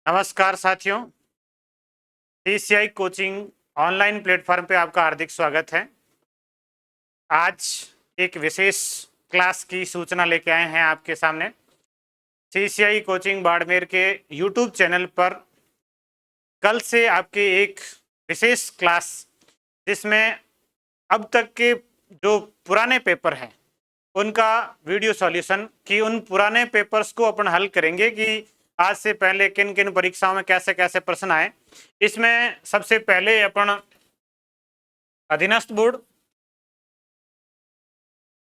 नमस्कार साथियों, TCI coaching online platform पे आपका हार्दिक स्वागत है। आज एक विशेष क्लास की सूचना लेके आए हैं आपके सामने। टीसीआई कोचिंग बाड़मेर के यूट्यूब चैनल पर कल से आपके एक विशेष क्लास, जिसमें अब तक के जो पुराने पेपर हैं उनका वीडियो सॉल्यूशन की उन पुराने पेपर्स को अपन हल करेंगे कि आज से पहले किन किन परीक्षाओं में कैसे कैसे प्रश्न आए। इसमें सबसे पहले अपन अधीनस्थ बोर्ड,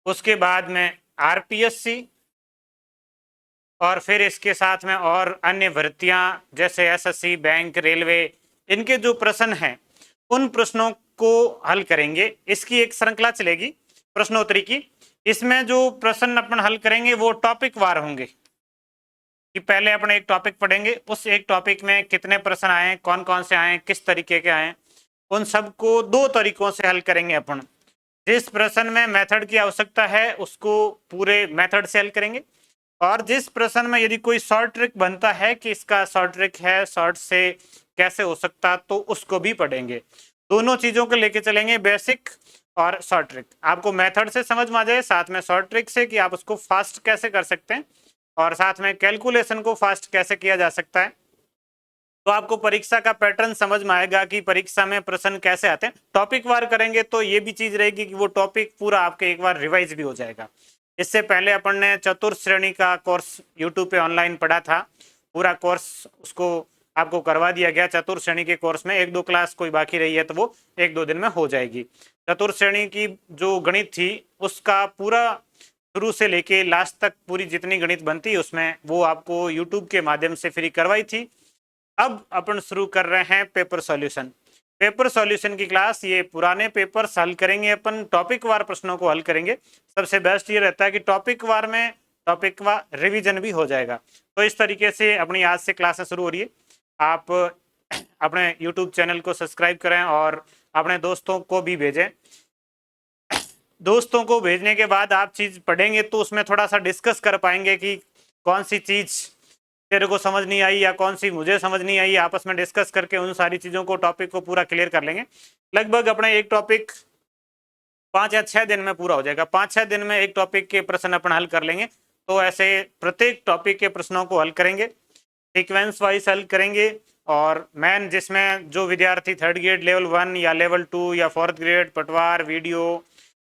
उसके बाद में आरपीएससी और फिर इसके साथ में और अन्य भर्तियां जैसे एसएससी, बैंक, रेलवे, इनके जो प्रश्न हैं उन प्रश्नों को हल करेंगे। इसकी एक श्रृंखला चलेगी प्रश्नोत्तरी की। इसमें जो प्रश्न अपन हल करेंगे वो टॉपिक वार होंगे कि पहले अपन एक टॉपिक पढ़ेंगे, उस एक टॉपिक में कितने प्रश्न आए, कौन कौन से आए, किस तरीके के आए, उन सबको दो तरीकों से हल करेंगे अपन। जिस प्रश्न में मेथड की आवश्यकता है उसको पूरे मेथड से हल करेंगे, और जिस प्रश्न में यदि कोई शॉर्ट ट्रिक बनता है कि इसका शॉर्ट ट्रिक है, शॉर्ट से कैसे हो सकता, तो उसको भी पढ़ेंगे। दोनों चीजों को लेके चलेंगे, बेसिक और शॉर्ट ट्रिक। आपको मेथड से समझ में आ जाए, साथ में शॉर्ट ट्रिक से कि आप उसको फास्ट कैसे कर सकते हैं, और साथ में कैलकुलेशन को फास्ट कैसे किया जा सकता है। तो आपको परीक्षा का पैटर्न समझ में आएगा कि परीक्षा में प्रश्न कैसे आते हैं। टॉपिक वार करेंगे तो ये भी चीज रहेगी कि वो टॉपिक पूरा आपके एक बार रिवाइज भी हो जाएगा। इससे पहले अपन ने चतुर्थ श्रेणी का कोर्स यूट्यूब पे ऑनलाइन पढ़ा था, पूरा कोर्स उसको आपको करवा दिया गया। चतुर्थ श्रेणी के कोर्स में एक दो क्लास कोई बाकी रही है तो वो एक दो दिन में हो जाएगी। चतुर्थ श्रेणी की जो गणित थी उसका पूरा शुरू से लेके लास्ट तक पूरी जितनी गणित बनती उसमें वो आपको यूट्यूब के माध्यम से फ्री करवाई थी। अब अपन शुरू कर रहे हैं पेपर सॉल्यूशन। पेपर सॉल्यूशन की क्लास, ये पुराने पेपर हल करेंगे अपन, टॉपिक वार प्रश्नों को हल करेंगे। सबसे बेस्ट ये रहता है कि टॉपिक वार में टॉपिक वार रिवीजन भी हो जाएगा। तो इस तरीके से अपनी आज से क्लासेस शुरू हो रही है। आप अपने यूट्यूब चैनल को सब्सक्राइब करें और अपने दोस्तों को भी भेजें। दोस्तों को भेजने के बाद आप चीज पढ़ेंगे तो उसमें थोड़ा सा डिस्कस कर पाएंगे कि कौन सी चीज तेरे को समझ नहीं आई या कौन सी मुझे समझ नहीं आई। आपस में डिस्कस करके उन सारी चीजों को, टॉपिक को पूरा क्लियर कर लेंगे। लगभग अपना एक टॉपिक 5 या 6 दिन में पूरा हो जाएगा। 5-6 दिन में एक टॉपिक के प्रश्न अपन हल कर लेंगे। तो ऐसे प्रत्येक टॉपिक के प्रश्नों को हल करेंगे, सीक्वेंस वाइज हल करेंगे। और मैन जिसमें जो विद्यार्थी थर्ड ग्रेड लेवल 1 या लेवल 2 या फोर्थ ग्रेड पटवार वीडियो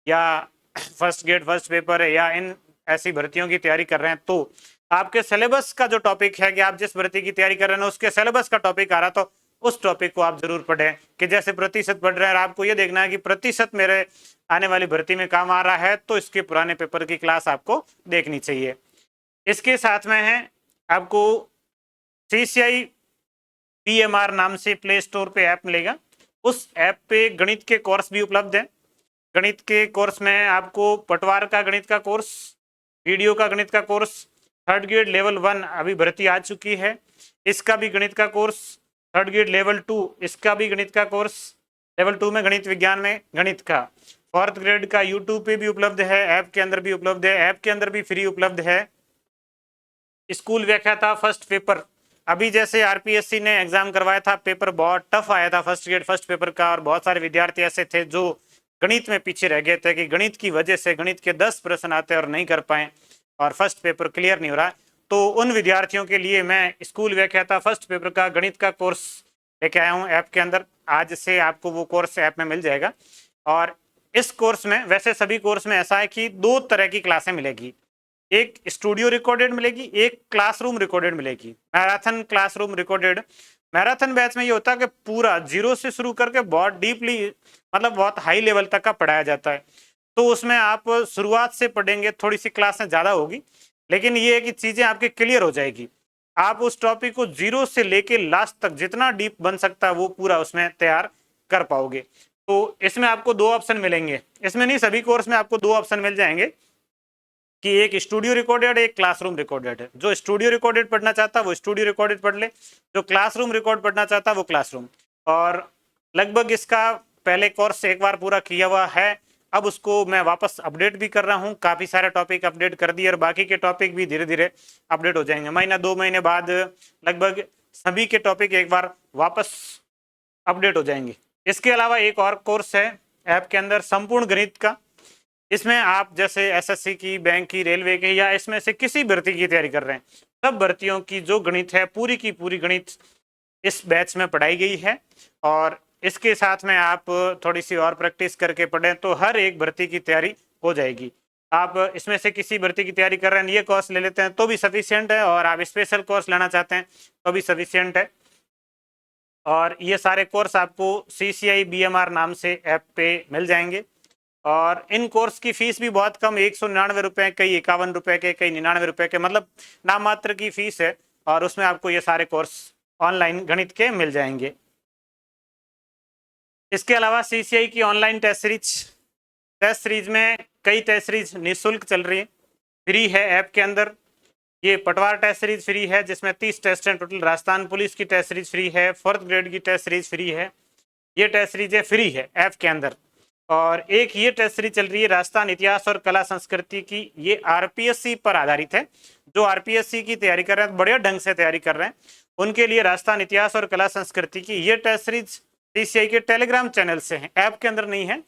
या फर्स्ट ग्रेड फर्स्ट पेपर है या इन ऐसी भर्तियों की तैयारी कर रहे हैं, तो आपके सिलेबस का जो टॉपिक है कि आप जिस भर्ती की तैयारी कर रहे हैं उसके सिलेबस का टॉपिक आ रहा, तो उस टॉपिक को आप जरूर पढ़ें। कि जैसे प्रतिशत पढ़ रहे हैं, आपको ये देखना है कि प्रतिशत मेरे आने वाली भर्ती में काम आ रहा है, तो इसके पुराने पेपर की क्लास आपको देखनी चाहिए। इसके साथ में है आपको सीसीआई पीएमआर नाम से प्ले स्टोर पे ऐप मिलेगा। उस ऐप पे गणित के कोर्स भी उपलब्ध है। गणित के कोर्स में आपको पटवार का गणित का कोर्स, वीडियो का गणित का कोर्स, थर्ड ग्रेड लेवल 1 अभी भर्ती आ चुकी है, इसका भी गणित का कोर्स, थर्ड ग्रेड लेवल 2 इसका भी गणित का कोर्स, लेवल 2 में गणित विज्ञान में गणित का, फोर्थ ग्रेड का यूट्यूब पे भी उपलब्ध है, ऐप के अंदर भी उपलब्ध है, ऐप के अंदर भी फ्री उपलब्ध है। स्कूल व्याख्याता फर्स्ट पेपर, अभी जैसे आरपीएससी ने एग्जाम करवाया था, पेपर बहुत टफ आया था फर्स्ट ग्रेड फर्स्ट पेपर का, और बहुत सारे विद्यार्थी ऐसे थे जो गणित में पीछे रह गए थे कि गणित की वजह से गणित के 10 प्रश्न आते और नहीं कर पाए और फर्स्ट पेपर क्लियर नहीं हो रहा। तो उन विद्यार्थियों के लिए मैं स्कूल व्याख्याता फर्स्ट पेपर का गणित का कोर्स लेके आया हूँ ऐप के अंदर। आज से आपको वो कोर्स ऐप में मिल जाएगा। और इस कोर्स में, वैसे सभी कोर्स में ऐसा है कि 2 तरह की क्लासें मिलेगी, एक स्टूडियो रिकॉर्डेड मिलेगी, एक क्लासरूम रिकॉर्डेड मिलेगी। Marathon classroom recorded, marathon batch में ये होता है कि पूरा जीरो से शुरू करके बहुत डीपली, मतलब बहुत हाई लेवल तक का पढ़ाया जाता है। तो उसमें आप शुरुआत से पढ़ेंगे, थोड़ी सी क्लासें ज़्यादा होगी, लेकिन ये है कि चीज़ें आपकी क्लियर हो जाएगी। आप उस टॉपिक को जीरो से लेके लास्ट तक जितना डीप बन सकता है वो पूरा उसमें तैयार कर पाओगे। तो इसमें आपको 2 ऑप्शन मिलेंगे, इसमें नहीं सभी कोर्स में आपको 2 ऑप्शन मिल जाएंगे कि एक स्टूडियो रिकॉर्डेड, एक क्लासरूम रिकॉर्डेड है। जो स्टूडियो रिकॉर्डेड पढ़ना चाहता है वो स्टूडियो रिकॉर्डेड पढ़ ले, जो क्लासरूम रिकॉर्ड पढ़ना चाहता है वो क्लासरूम। और लगभग इसका पहले कोर्स एक बार पूरा किया हुआ है, अब उसको मैं वापस अपडेट भी कर रहा हूँ। काफ़ी सारे टॉपिक अपडेट कर दिए और बाकी के टॉपिक भी धीरे धीरे अपडेट हो जाएंगे। महीना 2 महीने बाद लगभग सभी के टॉपिक एक बार वापस अपडेट हो जाएंगे। इसके अलावा एक और कोर्स है ऐप के अंदर, संपूर्ण गणित का। इसमें आप जैसे एसएससी की, बैंक की, रेलवे की, या इसमें से किसी भर्ती की तैयारी कर रहे हैं, सब भर्तियों की जो गणित है पूरी की पूरी गणित इस बैच में पढ़ाई गई है। और इसके साथ में आप थोड़ी सी और प्रैक्टिस करके पढ़ें तो हर एक भर्ती की तैयारी हो जाएगी। आप इसमें से किसी भर्ती की तैयारी कर रहे हैं, ये कोर्स ले लेते हैं तो भी सफिशियंट है, और आप स्पेशल कोर्स लेना चाहते हैं तो भी सफिशियंट है। और ये सारे कोर्स आपको CCI BMR नाम से ऐप पे मिल जाएंगे। और इन कोर्स की फीस भी बहुत कम, 199 रुपये, कई 51 रुपये के, कई 99 रुपये के, मतलब नाम मात्र की फीस है। और उसमें आपको ये सारे कोर्स ऑनलाइन गणित के मिल जाएंगे। इसके अलावा CCI की ऑनलाइन टेस्ट सीरीज में कई टेस्ट सीरीज निःशुल्क चल रही है, फ्री है ऐप के अंदर। ये पटवार टेस्ट सीरीज फ्री है जिसमें 30 टेस्ट हैं टोटल। राजस्थान पुलिस की टेस्ट सीरीज फ्री है, 4th ग्रेड की टेस्ट सीरीज फ्री है। ये टेस्ट सीरीज है फ्री है ऐप के अंदर। और एक ये टेस्ट सीरीज चल रही है राजस्थान इतिहास और कला संस्कृति की, ये RPSC पर आधारित है। जो RPSC की तैयारी कर रहे हैं, बढ़िया ढंग से तैयारी कर रहे हैं, उनके लिए राजस्थान इतिहास और कला संस्कृति की ये टेस्ट सीरीज CCI के टेलीग्राम चैनल से है, ऐप के अंदर नहीं है।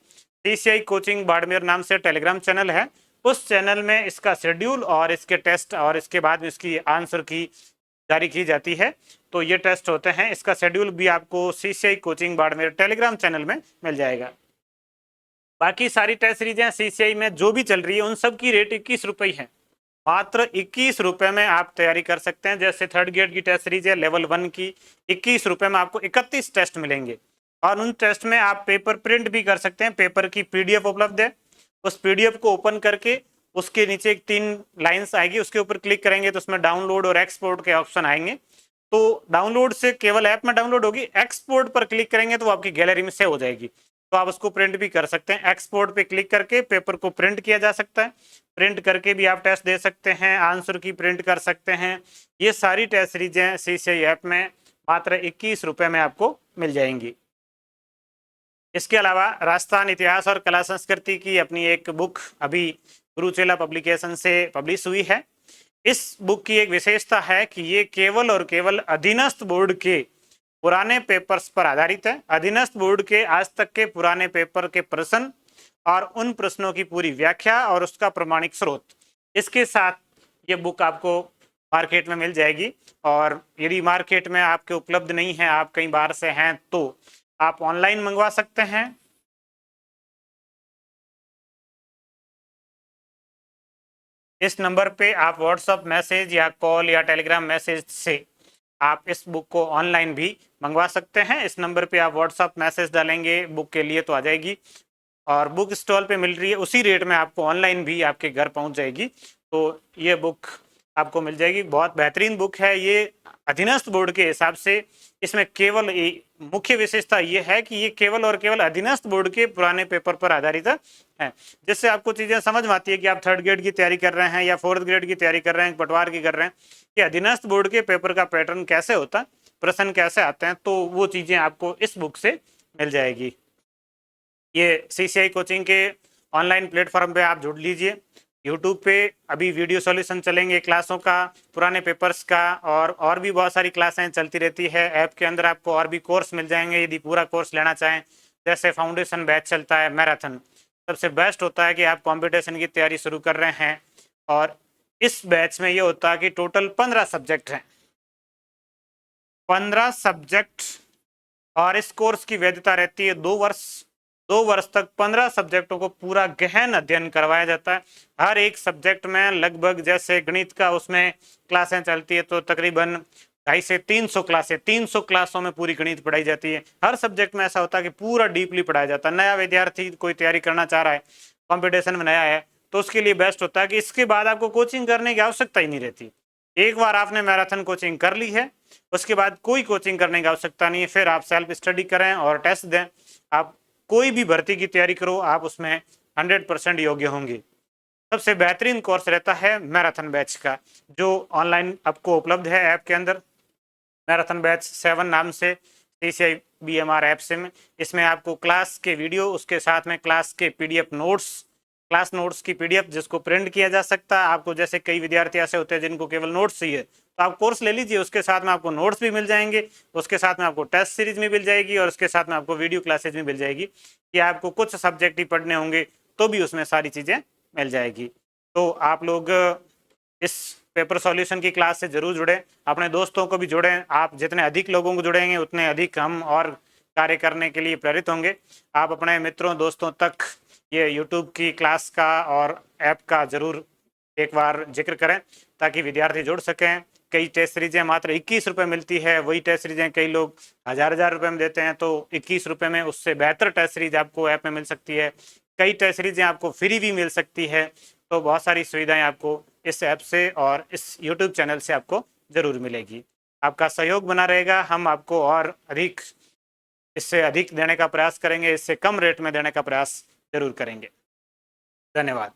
CCI कोचिंग बाड़मेर नाम से टेलीग्राम चैनल है, उस चैनल में इसका शेड्यूल और इसके टेस्ट और इसके बाद में इसकी आंसर की जारी की जाती है। तो ये टेस्ट होते हैं, इसका शेड्यूल भी आपको CCI coaching Barmer Telegram channel में मिल जाएगा। बाकी सारी टेस्ट सीरीजें CCI में जो भी चल रही है उन सब की रेट 21 रुपये है, मात्र 21 रुपये में आप तैयारी कर सकते हैं। जैसे 3rd ग्रेड की टेस्ट सीरीज है लेवल 1 की, 21 रुपये में आपको 31 टेस्ट मिलेंगे। और उन टेस्ट में आप पेपर प्रिंट भी कर सकते हैं, पेपर की PDF उपलब्ध है। उस PDF को ओपन करके उसके नीचे एक 3 लाइन्स आएगी, उसके ऊपर क्लिक करेंगे तो उसमें डाउनलोड और एक्सपोर्ट के ऑप्शन आएंगे। तो डाउनलोड से केवल ऐप में डाउनलोड होगी, एक्सपोर्ट पर क्लिक करेंगे तो वो आपकी गैलरी में सेव हो जाएगी, तो आप उसको प्रिंट भी कर सकते हैं। एक्सपोर्ट पे क्लिक करके पेपर को प्रिंट किया जा सकता है, प्रिंट करके भी आप टेस्ट दे सकते हैं, आंसर की प्रिंट कर सकते हैं। ये सारी टेस्ट सीरीजें CCI ऐप में मात्र 21 रुपये में आपको मिल जाएंगी। इसके अलावा राजस्थान इतिहास और कला संस्कृति की अपनी एक बुक अभी गुरुचेला पब्लिकेशन से पब्लिश हुई है। इस बुक की एक विशेषता है कि ये केवल और केवल अधीनस्थ बोर्ड के पुराने पेपर्स पर आधारित है। अधीनस्थ बोर्ड के आज तक के पुराने पेपर के प्रश्न और उन प्रश्नों की पूरी व्याख्या और उसका प्रमाणिक स्रोत, इसके साथ ये बुक आपको मार्केट में मिल जाएगी। और यदि मार्केट में आपके उपलब्ध नहीं है, आप कहीं बाहर से हैं, तो आप ऑनलाइन मंगवा सकते हैं। इस नंबर पे आप व्हाट्सएप मैसेज या कॉल या टेलीग्राम मैसेज से आप इस बुक को ऑनलाइन भी मंगवा सकते हैं। इस नंबर पे आप व्हाट्सएप मैसेज डालेंगे बुक के लिए तो आ जाएगी, और बुक स्टॉल पे मिल रही है, उसी रेट में आपको ऑनलाइन भी आपके घर पहुंच जाएगी। तो ये बुक आपको मिल जाएगी, बहुत बेहतरीन बुक है ये अधीनस्थ बोर्ड के हिसाब से। इसमें केवल मुख्य विशेषता ये है कि ये केवल और केवल अधीनस्थ बोर्ड के पुराने पेपर पर आधारित है, जिससे आपको चीज़ें समझ में आती है कि आप 3rd ग्रेड की तैयारी कर रहे हैं या 4th ग्रेड की तैयारी कर रहे हैं, पटवार की कर रहे हैं, कि अधीनस्थ बोर्ड के पेपर का पैटर्न कैसे होता है, प्रश्न कैसे आते हैं, तो वो चीज़ें आपको इस बुक से मिल जाएगी। ये CCI कोचिंग के ऑनलाइन प्लेटफॉर्म पे आप जुड़ लीजिए। यूट्यूब पे अभी वीडियो सॉल्यूशन चलेंगे क्लासों का, पुराने पेपर्स का, और भी बहुत सारी क्लासें चलती रहती है। ऐप के अंदर आपको और भी कोर्स मिल जाएंगे यदि पूरा कोर्स लेना चाहें। जैसे फाउंडेशन बैच चलता है, मैराथन सबसे बेस्ट होता है कि आप कंपटीशन की तैयारी शुरू कर रहे हैं, और इस बैच में ये होता है कि टोटल 15 सब्जेक्ट हैं, 15 सब्जेक्ट, और इस कोर्स की वैधता रहती है 2 वर्ष। 2 वर्ष तक 15 सब्जेक्टों को पूरा गहन अध्ययन करवाया जाता है। हर एक सब्जेक्ट में लगभग, जैसे गणित का उसमें क्लासें चलती है तो तकरीबन 250 से 300 क्लासें, 300 क्लासों में पूरी गणित पढ़ाई जाती है। हर सब्जेक्ट में ऐसा होता है कि पूरा डीपली पढ़ाया जाता है। नया विद्यार्थी कोई तैयारी करना चाह रहा है, कॉम्पिटिशन में नया है, तो उसके लिए बेस्ट होता है कि इसके बाद आपको कोचिंग करने की आवश्यकता ही नहीं रहती। एक बार आपने मैराथन कोचिंग कर ली है, उसके बाद कोई कोचिंग करने की आवश्यकता नहीं है। फिर आप सेल्फ स्टडी करें और टेस्ट दें। आप कोई भी भर्ती की तैयारी करो, आप उसमें 100% योग्य होंगे। सबसे बेहतरीन कोर्स रहता है मैराथन बैच का, जो ऑनलाइन आपको उपलब्ध है ऐप के अंदर। मैराथन बैच 7 नाम से CCI BMR ऐप से में, इसमें आपको क्लास के वीडियो, उसके साथ में क्लास के PDF नोट्स, क्लास नोट्स की PDF जिसको प्रिंट किया जा सकता है। आपको जैसे कई विद्यार्थी ऐसे होते हैं जिनको केवल नोट्स चाहिए, तो आप कोर्स ले लीजिए, उसके साथ में आपको नोट्स भी मिल जाएंगे, उसके साथ में आपको टेस्ट सीरीज भी मिल जाएगी और उसके साथ में आपको वीडियो क्लासेज भी मिल जाएगी कि आपको कुछ सब्जेक्ट ही पढ़ने होंगे तो भी उसमें सारी चीज़ें मिल जाएगी। तो आप लोग इस पेपर सॉल्यूशन की क्लास से जरूर जुड़ें, अपने दोस्तों को भी जोड़ें। आप जितने अधिक लोगों को जुड़ेंगे उतने अधिक हम और कार्य करने के लिए प्रेरित होंगे। आप अपने मित्रों दोस्तों तक ये यूट्यूब की क्लास का और ऐप का जरूर एक बार जिक्र करें ताकि विद्यार्थी जुड़ सकें। कई टेस्ट सीरीजें मात्र 21 रुपये मिलती है, वही टेस्ट सीरीजें कई लोग हजार रुपये में देते हैं, तो 21 रुपये में उससे बेहतर टेस्ट सीरीज आपको ऐप में मिल सकती है। कई टेस्ट सीरीजें आपको फ्री भी मिल सकती है। तो बहुत सारी सुविधाएं आपको इस ऐप से और इस यूट्यूब चैनल से आपको जरूर मिलेगी। आपका सहयोग बना रहेगा, हम आपको और अधिक इससे अधिक देने का प्रयास करेंगे, इससे कम रेट में देने का प्रयास जरूर करेंगे। धन्यवाद।